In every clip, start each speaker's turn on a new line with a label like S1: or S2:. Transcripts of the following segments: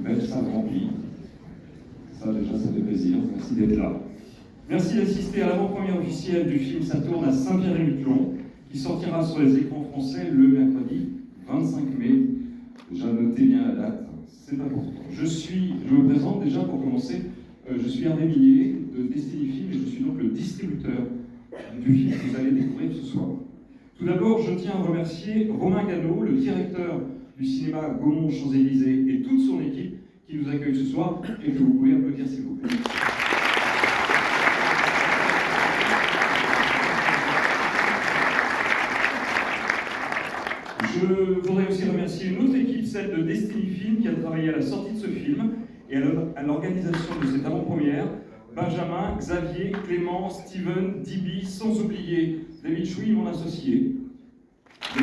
S1: belle salle remplie. Ça déjà, ça fait plaisir. Merci d'être là. Merci d'assister à l'avant-première officielle du film Ça tourne à Saint-Pierre-et-Miquelon, qui sortira sur les écrans français le mercredi 25 mai. Déjà, notez bien la date, c'est important. Je me présente déjà pour commencer. Je suis Hervé Millet de Destiny Film et je suis donc le distributeur du film que vous allez découvrir ce soir. Tout d'abord, je tiens à remercier Romain Gannot, le directeur du cinéma Gaumont-Champs-Élysées et toute son équipe qui nous accueille ce soir et que vous pouvez applaudir s'il vous plaît. Je voudrais aussi remercier une autre équipe, celle de Destiny Film, qui a travaillé à la sortie de ce film et à l'organisation de cette avant-première. Benjamin, Xavier, Clément, Steven, Dibi, sans oublier David Chouy, mon associé. Je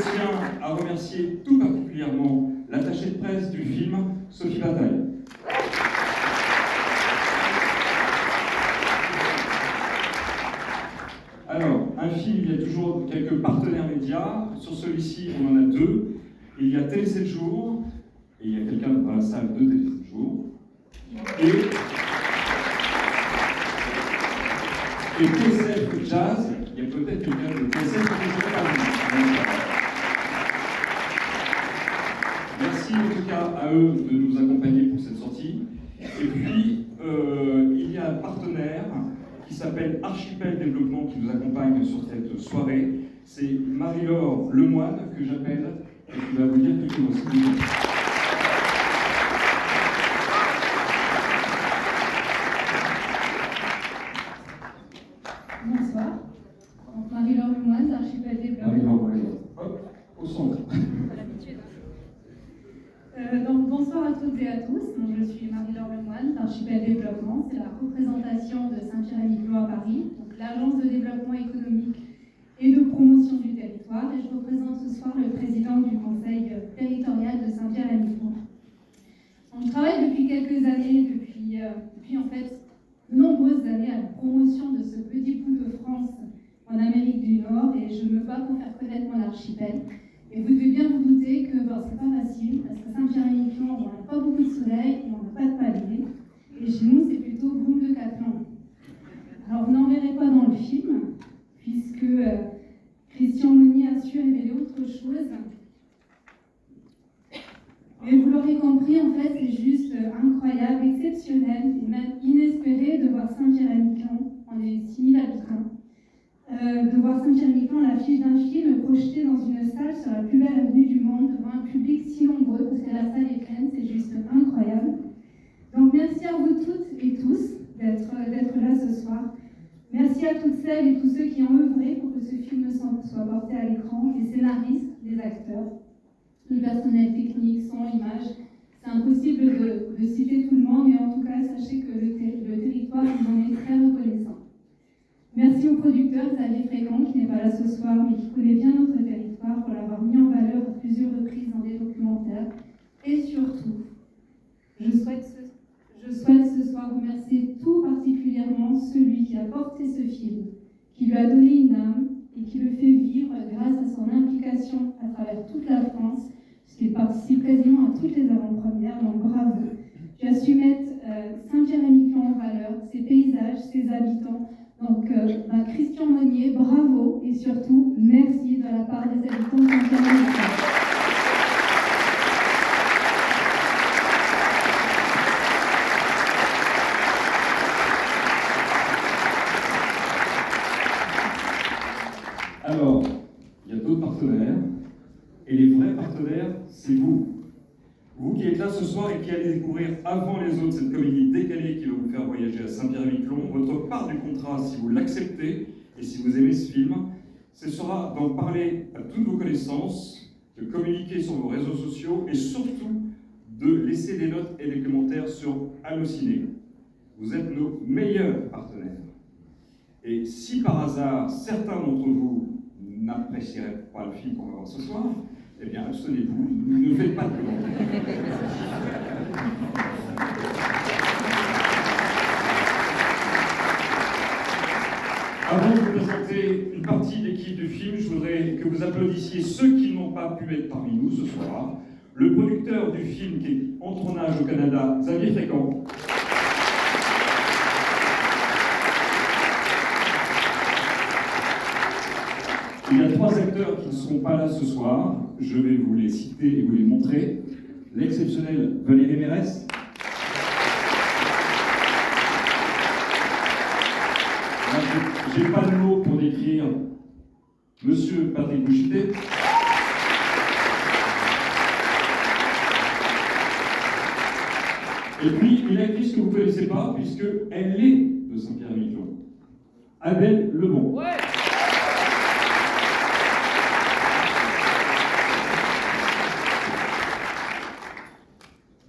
S1: tiens à remercier tout particulièrement l'attachée de presse du film, Sophie Bataille. Alors, un film, il y a toujours quelques partenaires médias. Sur celui-ci, on en a deux. Il y a Télé 7 jours, et il y a quelqu'un dans la salle de Télé 7 jours. Et TSF Jazz, il y a peut-être quelqu'un de TSF Jazz. Merci en tout cas à eux de nous accompagner pour cette sortie. Et puis, il y a un partenaire qui s'appelle Archipel Développement qui nous accompagne sur cette soirée. C'est Marie-Laure Lemoine que j'appelle et qui va vous dire quelques mots.
S2: Bonsoir. Donc, Marie-Laure Lemoine d'Archipel Développement.
S1: Marie-Laure, hop, au centre.
S2: Donc, bonsoir à toutes et à tous. Donc, je suis Marie-Laure Lemoine d'Archipel Développement. C'est la représentation de Saint-Pierre-et-Miquelon à Paris, donc l'agence de développement économique et de promotion du territoire. Et je représente ce soir le président du conseil territorial de Saint-Pierre-et-Miquelon. Je travaille depuis quelques années, depuis en fait de nombreuses années à la promotion de ce petit bout de France en Amérique du Nord et je me bats pour faire connaître mon archipel. Et vous devez bien vous douter que c'est pas facile, parce que Saint-Pierre-et-Miquelon, on n'a pas beaucoup de soleil et on n'a pas de palier. Et chez nous, c'est plutôt boum de Catlan. Alors, vous n'en verrez pas dans le film, puisque Christian Monnier a su révéler autre chose. Et vous l'aurez compris, en fait, c'est juste incroyable, exceptionnel et même inespéré de voir Saint-Pierre-et-Miquelon, on est 6000 habitants. De voir Saint-Pierre-et-Miquelon à l'affiche d'un film projeté dans une salle sur la plus belle avenue du monde devant un public si nombreux parce que la salle est pleine, c'est juste incroyable. Donc merci à vous toutes et tous d'être là ce soir. Merci à toutes celles et tous ceux qui ont œuvré pour que ce film soit porté à l'écran, les scénaristes, les acteurs, le personnel technique, son, image. C'est impossible de citer tout le monde, mais en tout cas sachez que le territoire nous en est très reconnaissant. Merci au producteur Xavier Fréquent, qui n'est pas là ce soir, mais qui connaît bien notre territoire pour l'avoir mis en valeur à plusieurs reprises dans des documentaires. Et surtout, je souhaite ce soir remercier tout particulièrement celui qui a porté ce film, qui lui a donné une âme et qui le fait vivre grâce à son implication à travers toute la France, puisqu'il participe quasiment à toutes les avant-premières, donc bravo. Tu as su mettre Saint-Pierre-et-Miquelon en valeur, ses paysages, ses habitants. Donc, Christian Monnier, bravo et surtout, merci de la part des habitants de Saint-Pierre-et-Miquelon.
S1: Alors, il y a d'autres partenaires, et les vrais partenaires, c'est vous. Vous qui êtes là ce soir et qui allez découvrir avant les autres cette comédie décalée qui va vous faire voyager à Saint-Pierre-et-Miquelon, votre part du contrat, si vous l'acceptez et si vous aimez ce film, ce sera d'en parler à toutes vos connaissances, de communiquer sur vos réseaux sociaux et surtout de laisser des notes et des commentaires sur Allociné. Vous êtes nos meilleurs partenaires. Et si par hasard certains d'entre vous n'apprécieraient pas le film qu'on va voir ce soir, eh bien, abstenez-vous, ne faites pas de commentaires. Avant de vous présenter une partie de l'équipe du film, je voudrais que vous applaudissiez ceux qui n'ont pas pu être parmi nous ce soir. Le producteur du film qui est en tournage au Canada, Xavier Fréquent. Il y a 3 acteurs qui ne seront pas là ce soir. Je vais vous les citer et vous les montrer. L'exceptionnel Valérie Mérès. J'ai pas de mots pour décrire Monsieur Patrick Bouchité. Et puis, une actrice que vous ne connaissez pas, puisqu'elle est de Saint-Pierre-et-Miquelon. Adèle Lebon. Ouais.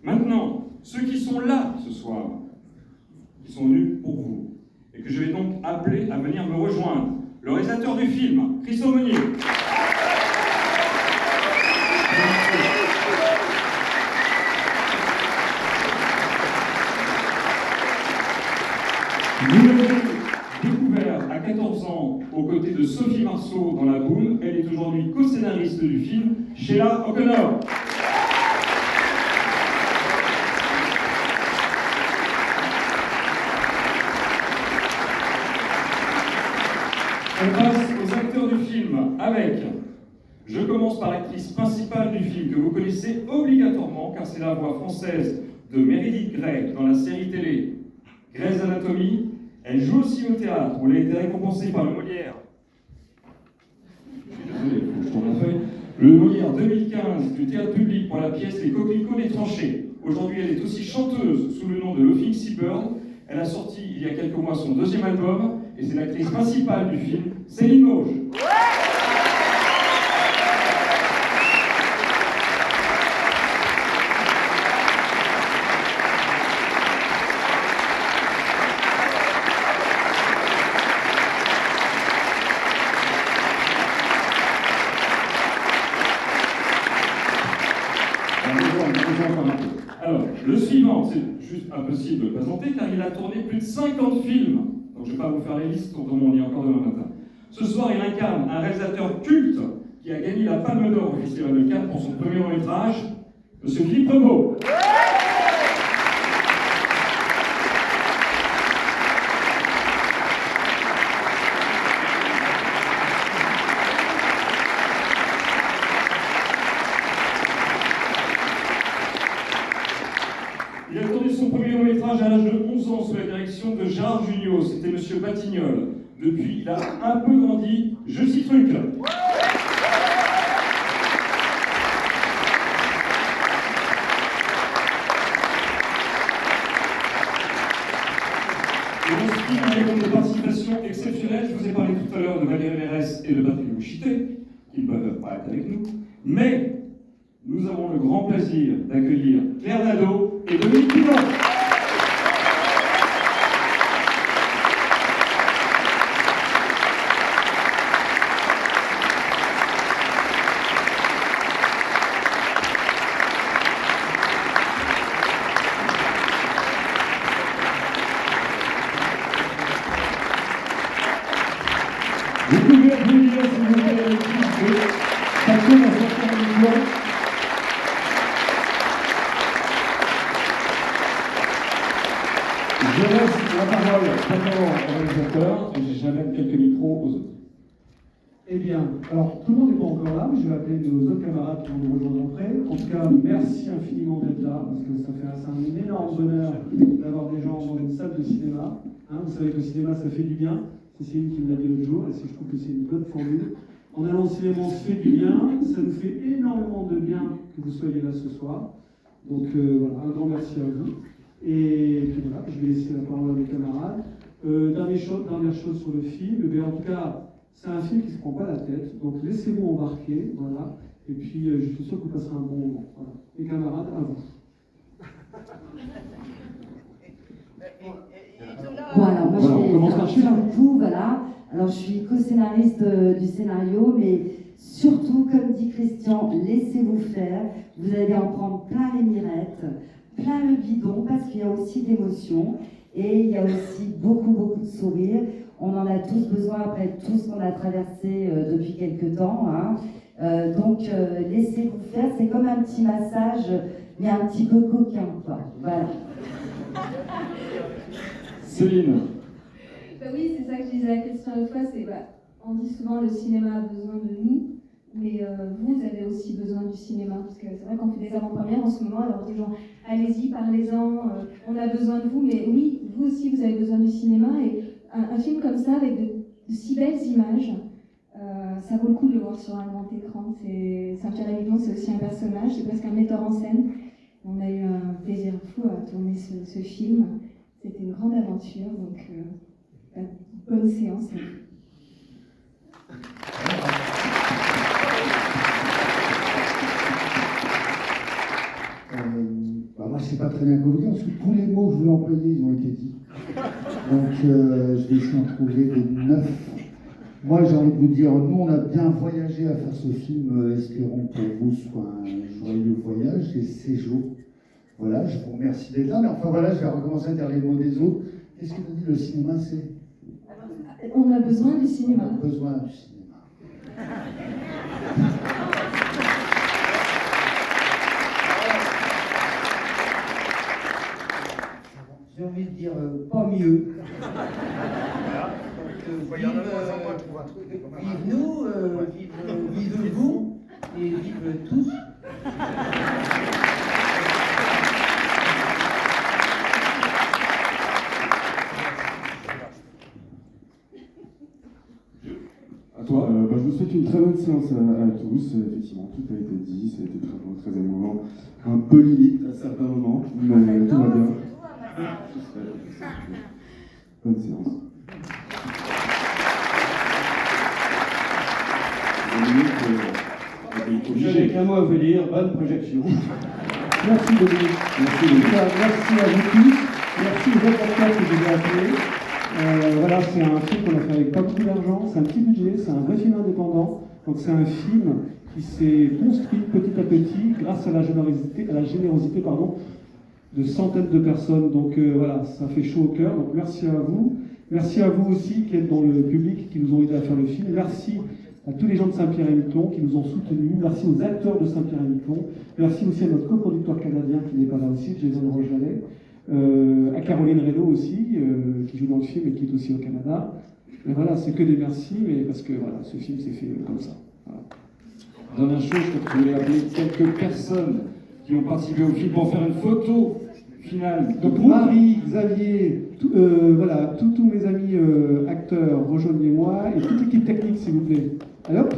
S1: Maintenant, ceux qui sont là ce soir, qui sont venus pour vous, et que je vais donc appeler à venir me rejoindre, le réalisateur du film, Christophe Meunier. Vous l'avez découvert à 14 ans aux côtés de Sophie Marceau dans La Boum. Elle est aujourd'hui co-scénariste du film, Sheila O'Connor. On passe aux acteurs du film avec, je commence par l'actrice principale du film que vous connaissez obligatoirement car c'est la voix française de Meredith Grey dans la série télé Grey's Anatomy. Elle joue aussi au théâtre où elle a été récompensée par le Molière. Je suis désolé, il faut que je tourne la feuille. Le Molière 2015 du théâtre public pour la pièce Les Coquelicots des Tranchées. Aujourd'hui, elle est aussi chanteuse sous le nom de Laughing Seabird. Elle a sorti il y a quelques mois son 2e album et c'est l'actrice principale du film, Céline Mauge. Alors, le suivant, c'est juste impossible de le présenter car il a tourné plus de 50 films. Donc je ne vais pas vous faire les listes, dont on y est encore demain matin. Ce soir, il incarne un réalisateur culte qui a gagné la Palme d'Or au Festival de Cannes pour son premier long-métrage, Monsieur Philippe Rebaud. Il a tourné son premier long-métrage à l'âge de 11 ans sous la direction de Gérard Jugnot. C'était Monsieur Batignolles. Depuis, il a un peu grandi. Je suis truc. Il a des participations exceptionnelles. Je vous ai parlé tout à l'heure de Valérie Mérès et de Patrick Bouchité, qui ne peuvent pas être avec nous. Mais nous avons le grand plaisir d'accueillir Claire Nadeau et Dominique Pivot. Vous pouvez applaudir, s'il vous plaît, l'équipe de Passion à Saint-Pierre-et-Miquelon. Je laisse la parole d'abord au réalisateur et j'amène quelques micros aux autres.
S3: Eh bien, alors tout le monde n'est pas encore là, mais je vais appeler nos autres camarades qui vont nous rejoindre après. En tout cas, merci infiniment d'être là, parce que c'est un énorme bonheur d'avoir des gens dans une salle de cinéma. Hein, vous savez que le cinéma, ça fait du bien. C'est Céline qui me l'a dit l'autre jour, et je trouve que c'est une bonne formule. En allant au cinéma, on se fait du bien, ça nous fait énormément de bien que vous soyez là ce soir. Donc voilà, un grand merci à vous. Et puis voilà, je vais laisser la parole à mes camarades. Dernière chose sur le film, mais en tout cas, c'est un film qui ne se prend pas la tête, donc laissez-vous embarquer, voilà. Et puis je suis sûr que vous passerez un bon moment. Voilà. Les camarades, à vous.
S4: Voilà, moi
S1: voilà, on commence par Sheila.
S4: Voilà. Alors je suis co-scénariste du scénario, mais surtout, comme dit Christian, laissez-vous faire. Vous allez en prendre plein les mirettes, plein le bidon, parce qu'il y a aussi d'émotions et il y a aussi beaucoup de sourires. On en a tous besoin après tout ce qu'on a traversé depuis quelques temps. Hein. Donc, laissez-vous faire. C'est comme un petit massage, mais un petit peu coquin, quoi. Voilà.
S1: Céline.
S2: Oui, c'est ça que je disais à Christian l'autre fois, on dit souvent le cinéma a besoin de nous, mais vous avez aussi besoin du cinéma, parce que c'est vrai qu'on fait des avant-premières en ce moment, alors on dit genre, allez-y, parlez-en, on a besoin de vous, mais oui, vous aussi vous avez besoin du cinéma, et un film comme ça, avec de si belles images, ça vaut le coup de le voir sur un grand écran. Saint-Pierre et Miquelon, c'est aussi un personnage, c'est presque un metteur en scène. On a eu un plaisir fou à tourner ce film, c'était une grande aventure, donc bonne séance.
S5: Moi, je ne sais pas très bien quoi vous dire, parce que tous les mots que je voulais employer, ils ont été dit. Donc, je vais essayer d'en trouver des neufs. Moi, j'ai envie de vous dire, nous, on a bien voyagé à faire ce film. Espérons pour vous soit un joyeux voyage et séjour. Voilà, je vous remercie d'être là. Mais enfin, voilà, je vais recommencer à dire les mots des autres. Qu'est-ce que vous dites, le cinéma, c'est...
S2: On a besoin du cinéma.
S5: On a besoin du cinéma.
S6: J'ai envie de dire pas mieux. Vive nous, vive vous, et vive tous.
S1: À toi.
S7: Je vous souhaite une très bonne séance à tous. Effectivement, tout a été dit, ça a été très beau, très émouvant. Un peu limite à certains moments, mais tout va bien. Bonne séance.
S1: J'ai qu'un mot à vous dire, bonne projection.
S3: Merci Dominique. Merci à vous tous. Merci aux autres acteurs que vous avez appelés. Voilà, c'est un film qu'on a fait avec pas beaucoup d'argent, c'est un petit budget, c'est un vrai film indépendant. Donc c'est un film qui s'est construit petit à petit grâce à la générosité de centaines de personnes. Donc voilà, ça fait chaud au cœur. Donc merci à vous. Merci à vous aussi qui êtes dans le public, qui nous ont aidés à faire le film. Merci à tous les gens de Saint-Pierre-et-Miquelon qui nous ont soutenus. Merci aux acteurs de Saint-Pierre-et-Miquelon. Merci aussi à notre coproducteur canadien qui n'est pas là aussi, Jason Rojalet. À Caroline Reynaud aussi, qui joue dans le film et qui est aussi au Canada. Et voilà, c'est que des merci, mais parce que voilà, ce film s'est fait comme ça. Voilà.
S1: Dernière chose, je voulais appeler quelques personnes qui ont participé au film pour faire une photo finale.
S3: Donc Marie, Xavier, voilà, tous mes amis acteurs, rejoignez-moi, et toute l'équipe technique, s'il vous plaît. Alors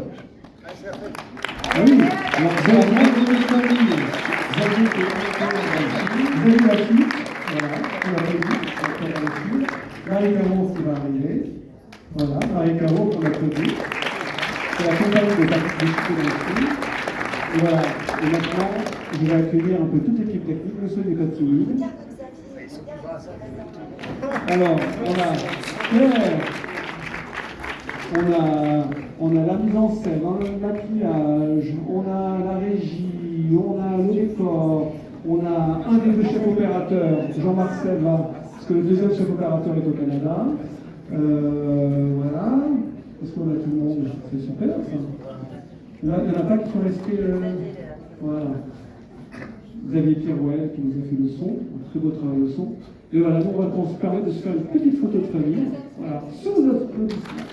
S3: ah oui, alors Xavier Lafitte, voilà, on l'a pas dit, Marie Caron qui va arriver. Voilà, Marie Caron qu'on applaudit. C'est la compagnie de participer dans le film. Et voilà, et maintenant, je vais accueillir un peu toute l'équipe technique, ne soyez pas timides. Alors, on a Claire, on a la mise en scène, on a le maquillage, on a la régie, on a le décor, on a un des deux chefs opérateurs, Jean-Marcel, parce que le deuxième chef opérateur est au Canada. Voilà. Est-ce qu'on a tout le monde? C'est super ça. Il n'y en a pas qui sont restés. Voilà. Xavier Pierrouel qui nous a fait le son, un très beau travail de son. Et voilà, nous on se permet de se faire une petite photo de famille. Voilà, sous applaudissements.